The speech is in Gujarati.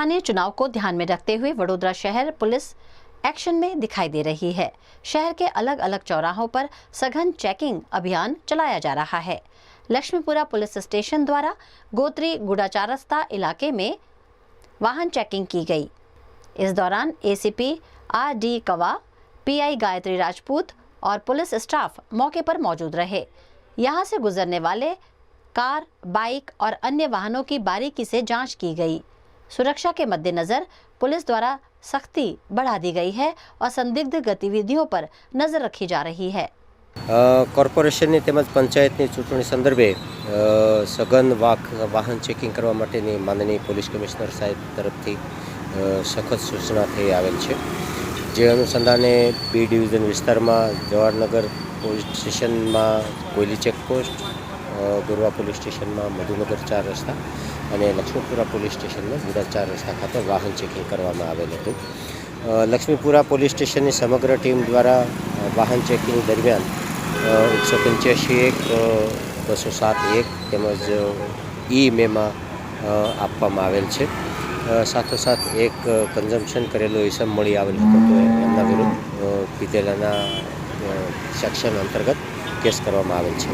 स्थानीय चुनाव को ध्यान में रखते हुए वडोदरा शहर पुलिस एक्शन में दिखाई दे रही है। शहर के अलग अलग चौराहों पर सघन चेकिंग अभियान चलाया जा रहा है। लक्ष्मीपुरा पुलिस स्टेशन द्वारा गोत्री गुडाचारस्ता इलाके में वाहन चेकिंग की गई। इस दौरान एसीपी आर.डी. कवा, पीआई गायत्री राजपूत और पुलिस स्टाफ मौके पर मौजूद रहे। यहां से गुजरने वाले कार, बाइक और अन्य वाहनों की बारीकी से जांच की गई। सुरक्षा के मद्देनजर पुलिस द्वारा सख्ती बढ़ा दी गई है और संदिग्ध गतिविधियों पर नजर रखी जा रही है। કોર્પોરેશનની તેમજ પંચાયતની ચૂંટણી સંદર્ભે સઘન વાહન ચેકિંગ કરવા માટેની માનનીય પોલીસ કમિશનર સાહેબ તરફથી સખત સૂચના થઈ આવેલ છે, જે અનુસંધાને બી ડિવિઝન વિસ્તારમાં જવાહરનગર પોલીસ સ્ટેશનમાં કોયલી ચેકપોસ્ટ, ગોરવા પોલીસ સ્ટેશનમાં મધુનગર 4 રસ્તા અને લક્ષ્મીપુરા પોલીસ સ્ટેશનમાં ગુડા 4 રસ્તા ખાતે વાહન ચેકિંગ કરવામાં આવેલ હતું। લક્ષ્મીપુરા પોલીસ સ્ટેશનની સમગ્ર ટીમ દ્વારા વાહન ચેકિંગ દરમિયાન 185(1) 207(1) તેમજ મેમાં આપવામાં આવેલ છે। સાથોસાથ એક કન્ઝમ્પશન કરેલો ઇસમ મળી આવેલ હતો, તો એમના વિરુદ્ધ પીધેલાના સેક્શન અંતર્ગત કેસ કરવામાં આવેલ છે।